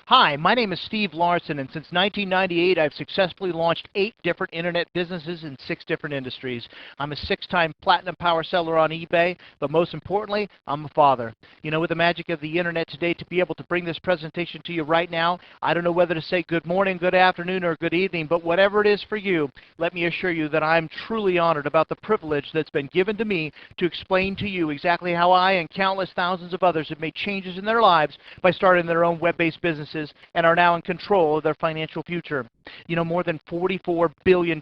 Hi, my name is Steve Larson, and since 1998, I've successfully launched 8 different internet businesses in 6 different industries. I'm a 6-time platinum power seller on eBay, but most importantly, I'm a father. You know, with the magic of the internet today, to be able to bring this presentation to you right now, I don't know whether to say good morning, good afternoon, or good evening, but whatever it is for you, let me assure you that I'm truly honored about the privilege that's been given to me to explain to you exactly how I and countless thousands of others have made changes in their lives by starting their own web-based businesses and are now in control of their financial future. You know, more than $44 billion,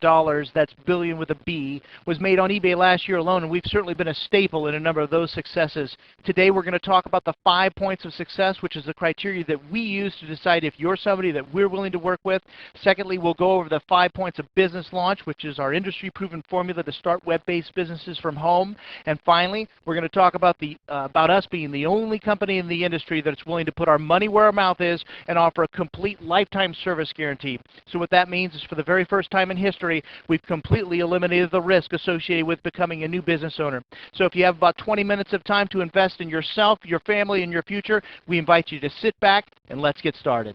that's billion with a B, was made on eBay last year alone, and we've certainly been a staple in a number of those successes. Today we're going to talk about the 5 points of success, which is the criteria that we use to decide if you're somebody that we're willing to work with. Secondly, we'll go over the 5 points of business launch, which is our industry-proven formula to start web-based businesses from home. And finally, we're going to talk about us being the only company in the industry that's willing to put our money where our mouth is and offer a complete lifetime service guarantee. So what that means is, for the very first time in history, we've completely eliminated the risk associated with becoming a new business owner. So if you have about 20 minutes of time to invest in yourself, your family, and your future, we invite you to sit back and let's get started.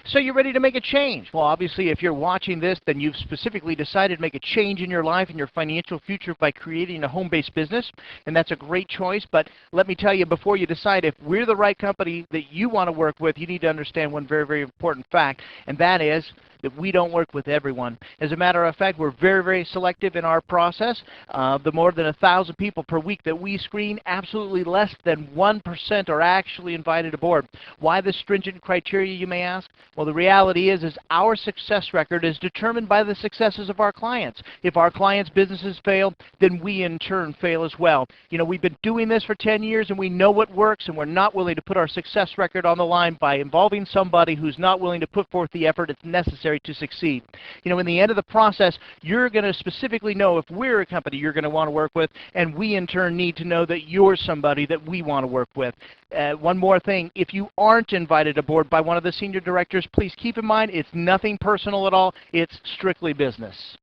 So you're ready to make a change. Well, obviously, if you're watching this, then you've specifically decided to make a change in your life and your financial future by creating a home-based business, and that's a great choice. But let me tell you, before you decide if we're the right company that you want to work with, you need to understand one very, very important fact, and that is that we don't work with everyone. As a matter of fact, we're very, very selective in our process. The more than 1,000 people per week that we screen, absolutely less than 1% are actually invited aboard. Why this stringent criteria, you may ask? Well, the reality is our success record is determined by the successes of our clients. If our clients' businesses fail, then we in turn fail as well. You know, we've been doing this for 10 years and we know what works, and we're not willing to put our success record on the line by involving somebody who's not willing to put forth the effort that's necessary to succeed. You know, in the end of the process, you're going to specifically know if we're a company you're going to want to work with, and we in turn need to know that you're somebody that we want to work with. One more thing, if you aren't invited aboard by one of the senior directors, please keep in mind it's nothing personal at all, it's strictly business.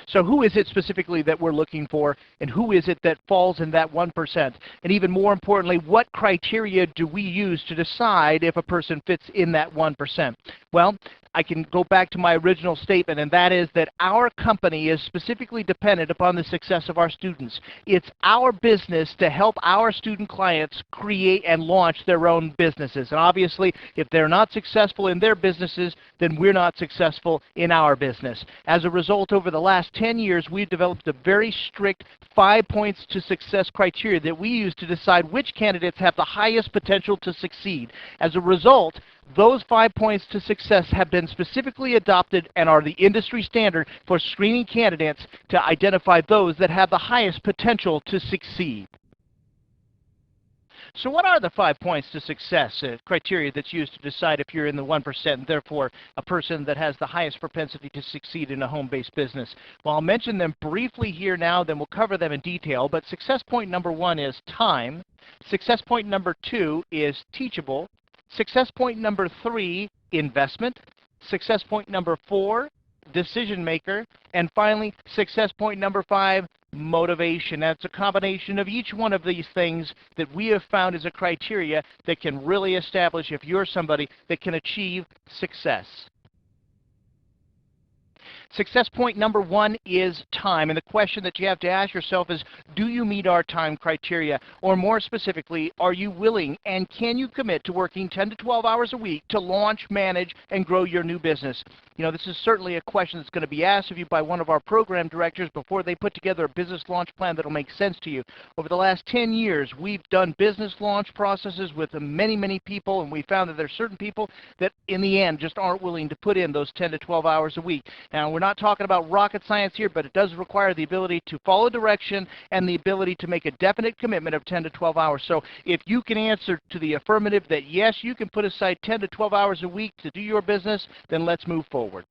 So who is it specifically that we're looking for, and who is it that falls in that 1%? And even more importantly, what criteria do we use to decide if a person fits in that 1%? Well, I can go back to my original statement, and that is that our company is specifically dependent upon the success of our students. It's our business to help our student clients create and launch their own businesses. And obviously, if they're not successful in their businesses, then we're not successful in our business. As a result, over the last 10 years, we've developed a very strict 5 points to success criteria that we use to decide which candidates have the highest potential to succeed. As a result, those 5 points to success have been specifically adopted and are the industry standard for screening candidates to identify those that have the highest potential to succeed. So what are the 5 points to success criteria that's used to decide if you're in the 1% and therefore a person that has the highest propensity to succeed in a home-based business? Well, I'll mention them briefly here now, then we'll cover them in detail. But success point number 1 is time. Success point number 2 is teachable. Success point number 3, investment. Success point number 4, decision maker. And finally, success point number 5, motivation. That's a combination of each one of these things that we have found as a criteria that can really establish if you're somebody that can achieve success. Success point number 1 is time, and the question that you have to ask yourself is, do you meet our time criteria? Or more specifically, are you willing and can you commit to working 10 to 12 hours a week to launch, manage, and grow your new business? You know, this is certainly a question that's going to be asked of you by one of our program directors before they put together a business launch plan that will make sense to you. Over the last 10 years, we've done business launch processes with many, many people, and we found that there are certain people that in the end just aren't willing to put in those 10 to 12 hours a week. Now, we're not talking about rocket science here, but it does require the ability to follow direction and the ability to make a definite commitment of 10 to 12 hours. So if you can answer to the affirmative that yes, you can put aside 10 to 12 hours a week to do your business, then let's move forward.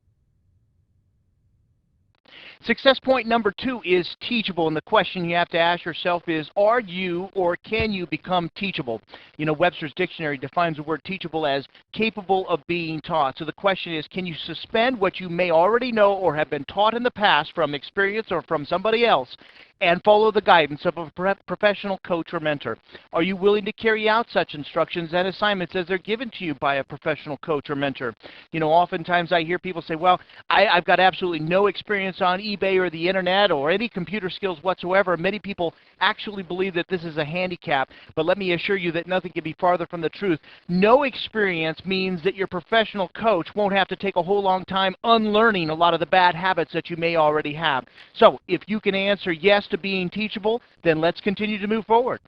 Success point number 2 is teachable, and the question you have to ask yourself is, are you or can you become teachable? You know, Webster's Dictionary defines the word teachable as capable of being taught. So the question is, can you suspend what you may already know or have been taught in the past from experience or from somebody else and follow the guidance of a professional coach or mentor? Are you willing to carry out such instructions and assignments as they're given to you by a professional coach or mentor? You know, oftentimes I hear people say, well, I've got absolutely no experience on eBay or the internet or any computer skills whatsoever. Many people actually believe that this is a handicap, but let me assure you that nothing can be farther from the truth. No experience means that your professional coach won't have to take a whole long time unlearning a lot of the bad habits that you may already have. So if you can answer yes to being teachable, then let's continue to move forward.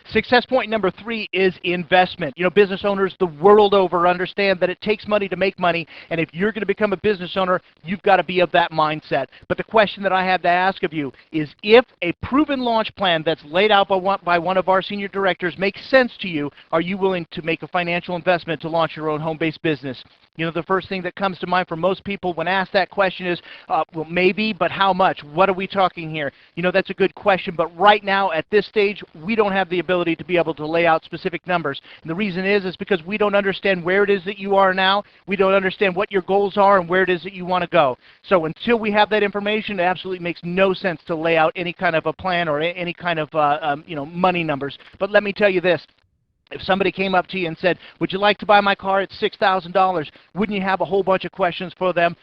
Success point number 3 is investment. You know, business owners the world over understand that it takes money to make money, and if you're going to become a business owner, you've got to be of that mindset. But the question that I have to ask of you is, if a proven launch plan that's laid out by one of our senior directors makes sense to you, are you willing to make a financial investment to launch your own home-based business? You know, the first thing that comes to mind for most people when asked that question is, well, maybe, but how much? What are we talking here? You know, that's a good question, but right now at this stage, we don't have the ability to be able to lay out specific numbers. And the reason is because we don't understand where it is that you are now. We don't understand what your goals are and where it is that you want to go. So until we have that information, it absolutely makes no sense to lay out any kind of a plan or any kind of you know, money numbers. But let me tell you this. If somebody came up to you and said, would you like to buy my car at $6,000, wouldn't you have a whole bunch of questions for them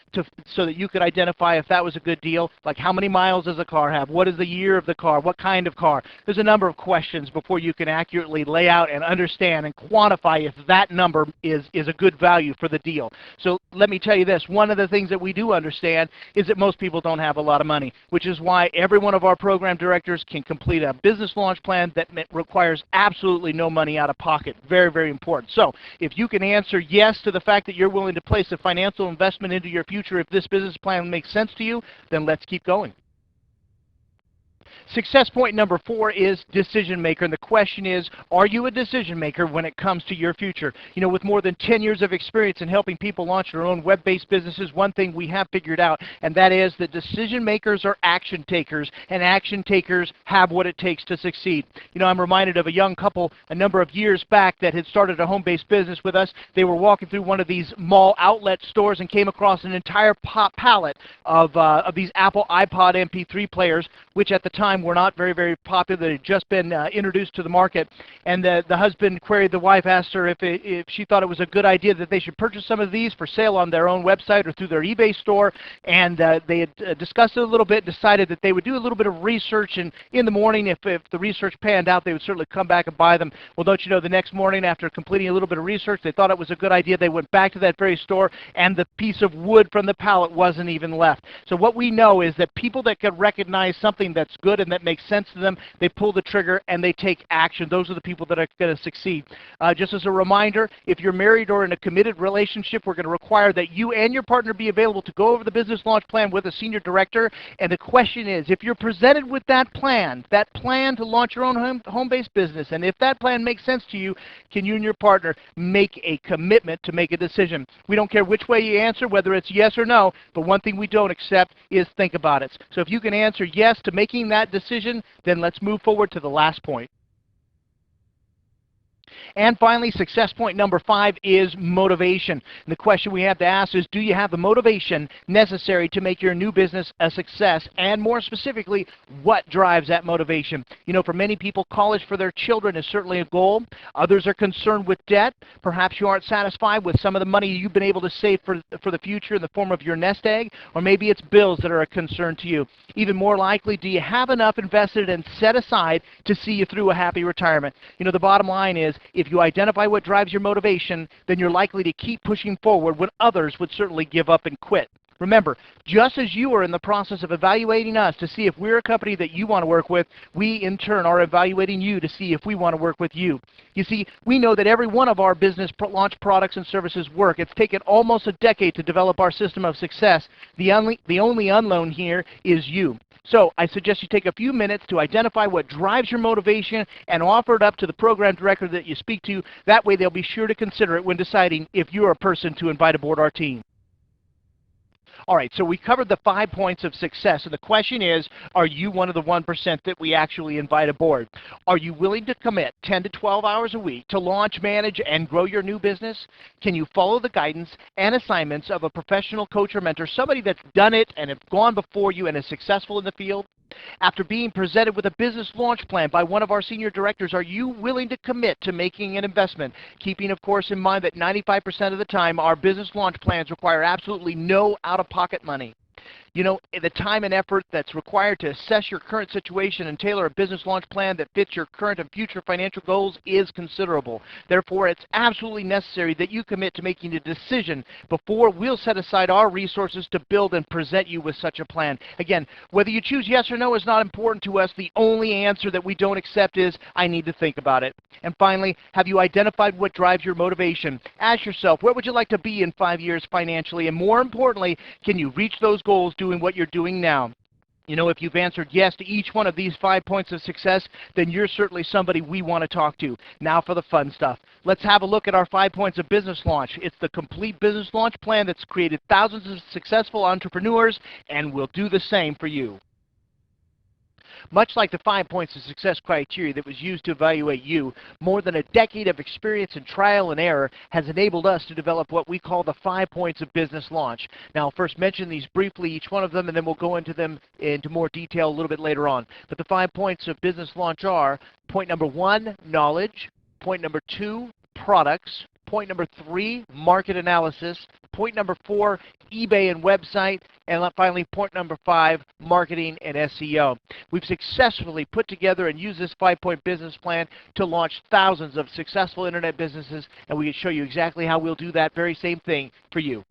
so that you could identify if that was a good deal? Like, how many miles does the car have? What is the year of the car? What kind of car? There's a number of questions before you can accurately lay out and understand and quantify if that number is a good value for the deal. So let me tell you this. One of the things that we do understand is that most people don't have a lot of money, which is why every one of our program directors can complete a business launch plan that requires absolutely no money out of pocket. Very, very important. So if you can answer yes to the fact that you're willing to place a financial investment into your future if this business plan makes sense to you, then let's keep going. Success point number 4 is decision maker, and the question is, are you a decision maker when it comes to your future? You know, with more than 10 years of experience in helping people launch their own web-based businesses, one thing we have figured out, and that is that decision makers are action takers, and action takers have what it takes to succeed. You know, I'm reminded of a young couple a number of years back that had started a home-based business with us. They were walking through one of these mall outlet stores and came across an entire pallet of these Apple iPod MP3 players, which at the time were not very, very popular. They had just been introduced to the market, and the husband queried the wife, asked her if she thought it was a good idea that they should purchase some of these for sale on their own website or through their eBay store, and they had discussed it a little bit, decided that they would do a little bit of research, and in the morning, if the research panned out, they would certainly come back and buy them. Well, don't you know, the next morning, after completing a little bit of research, they thought it was a good idea. They went back to that very store, and the piece of wood from the pallet wasn't even left. So what we know is that people that can recognize something that's good and that makes sense to them, they pull the trigger and they take action. Those are the people that are going to succeed. Just as a reminder, if you're married or in a committed relationship, we're going to require that you and your partner be available to go over the business launch plan with a senior director. And the question is, if you're presented with that plan to launch your own home-based business, and if that plan makes sense to you, can you and your partner make a commitment to make a decision? We don't care which way you answer, whether it's yes or no, but one thing we don't accept is think about it. So if you can answer yes to making that decision, then let's move forward to the last point. And finally, success point number 5 is motivation. And the question we have to ask is, do you have the motivation necessary to make your new business a success? And more specifically, what drives that motivation? You know, for many people, college for their children is certainly a goal. Others are concerned with debt. Perhaps you aren't satisfied with some of the money you've been able to save for the future in the form of your nest egg, or maybe it's bills that are a concern to you. Even more likely, do you have enough invested and set aside to see you through a happy retirement? You know, the bottom line is, if you identify what drives your motivation, then you're likely to keep pushing forward when others would certainly give up and quit. Remember, just as you are in the process of evaluating us to see if we're a company that you want to work with, we in turn are evaluating you to see if we want to work with you. You see, we know that every one of our business launch products and services work. It's taken almost a decade to develop our system of success. The only unknown here is you. So I suggest you take a few minutes to identify what drives your motivation and offer it up to the program director that you speak to. That way they'll be sure to consider it when deciding if you're a person to invite aboard our team. All right, so we covered the 5 points of success, and the question is, are you one of the 1% that we actually invite aboard? Are you willing to commit 10 to 12 hours a week to launch, manage, and grow your new business? Can you follow the guidance and assignments of a professional coach or mentor, somebody that's done it and have gone before you and is successful in the field? After being presented with a business launch plan by one of our senior directors, are you willing to commit to making an investment? Keeping, of course, in mind that 95% of the time, our business launch plans require absolutely no out-of-pocket money. You know, the time and effort that's required to assess your current situation and tailor a business launch plan that fits your current and future financial goals is considerable. Therefore, it's absolutely necessary that you commit to making a decision before we'll set aside our resources to build and present you with such a plan. Again, whether you choose yes or no is not important to us. The only answer that we don't accept is, I need to think about it. And finally, have you identified what drives your motivation? Ask yourself, where would you like to be in 5 years financially? And more importantly, can you reach those goals doing what you're doing now? You know, if you've answered yes to each one of these 5 points of success, then you're certainly somebody we want to talk to. Now for the fun stuff. Let's have a look at our 5 points of business launch. It's the complete business launch plan that's created thousands of successful entrepreneurs, and will do the same for you. Much like the 5 points of success criteria that was used to evaluate you, more than a decade of experience in trial and error has enabled us to develop what we call the 5 points of business launch. Now, I'll first mention these briefly, each one of them, and then we'll go into them into more detail a little bit later on. But the 5 points of business launch are: point number 1, knowledge; point number 2, products; point number 3, market analysis; point number 4, eBay and website; and finally, point number 5, marketing and SEO. We've successfully put together and used this 5-point business plan to launch thousands of successful internet businesses, and we can show you exactly how we'll do that very same thing for you.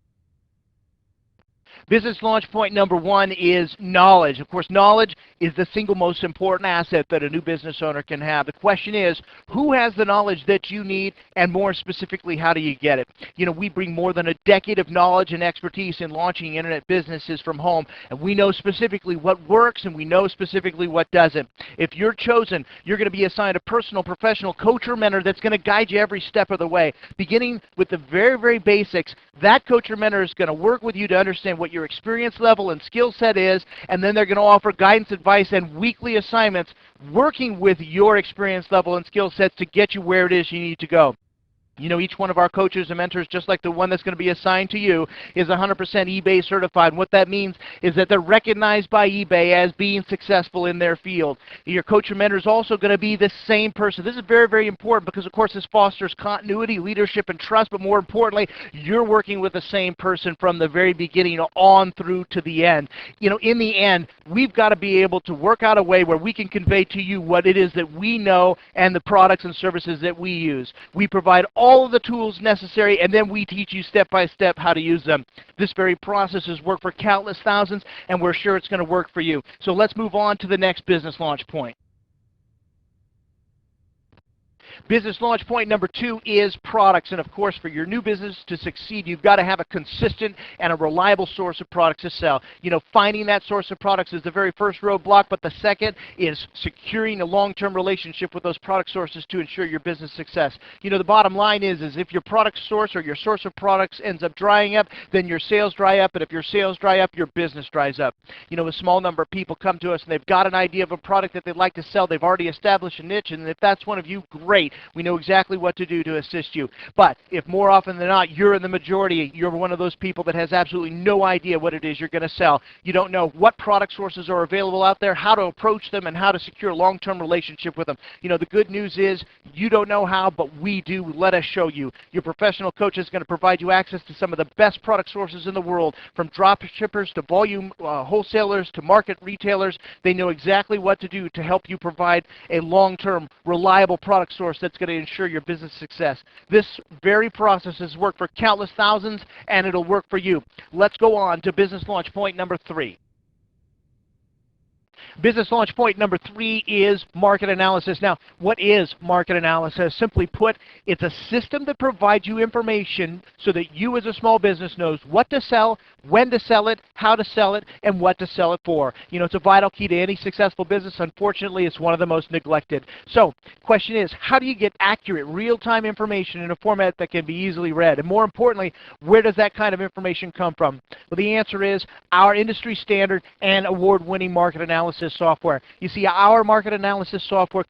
Business launch point number 1 is knowledge. Of course, knowledge is the single most important asset that a new business owner can have. The question is, who has the knowledge that you need, and more specifically, how do you get it? You know, we bring more than a decade of knowledge and expertise in launching internet businesses from home, and we know specifically what works, and we know specifically what doesn't. If you're chosen, you're going to be assigned a personal, professional coach or mentor that's going to guide you every step of the way. Beginning with the very, very basics, that coach or mentor is going to work with you to understand what your experience level and skill set is, and then they're going to offer guidance, advice, and weekly assignments working with your experience level and skill sets to get you where it is you need to go. You know, each one of our coaches and mentors, just like the one that's going to be assigned to you, is 100% eBay certified. And what that means is that they're recognized by eBay as being successful in their field. Your coach or mentor is also going to be the same person. This is very, very important because, of course, this fosters continuity, leadership, and trust, but more importantly, you're working with the same person from the very beginning on through to the end. You know, in the end, we've got to be able to work out a way where we can convey to you what it is that we know and the products and services that we use. We provide all of the tools necessary, and then we teach you step by step how to use them. This very process has worked for countless thousands, and we're sure it's going to work for you. So let's move on to the next business launch point. Business launch point number 2 is products. And of course, for your new business to succeed, you've got to have a consistent and a reliable source of products to sell. You know, finding that source of products is the very first roadblock, but the second is securing a long-term relationship with those product sources to ensure your business success. You know, the bottom line is if your product source or your source of products ends up drying up, then your sales dry up, and if your sales dry up, your business dries up. You know, a small number of people come to us and they've got an idea of a product that they'd like to sell. They've already established a niche, and if that's one of you, great. We know exactly what to do to assist you. But if more often than not you're in the majority, you're one of those people that has absolutely no idea what it is you're going to sell. You don't know what product sources are available out there, how to approach them, and how to secure a long-term relationship with them. You know, the good news is you don't know how, but we do. Let us show you. Your professional coach is going to provide you access to some of the best product sources in the world, from drop shippers to volume wholesalers to market retailers. They know exactly what to do to help you provide a long-term, reliable product source that's going to ensure your business success. This very process has worked for countless thousands, and it'll work for you. Let's go on to business launch point number 3. Business launch point number 3 is market analysis. Now, what is market analysis? Simply put, it's a system that provides you information so that you as a small business knows what to sell, when to sell it, how to sell it, and what to sell it for. You know, it's a vital key to any successful business. Unfortunately, it's one of the most neglected. So, question is, how do you get accurate, real-time information in a format that can be easily read? And more importantly, where does that kind of information come from? Well, the answer is our industry standard and award-winning market analysis software. You see, our market analysis software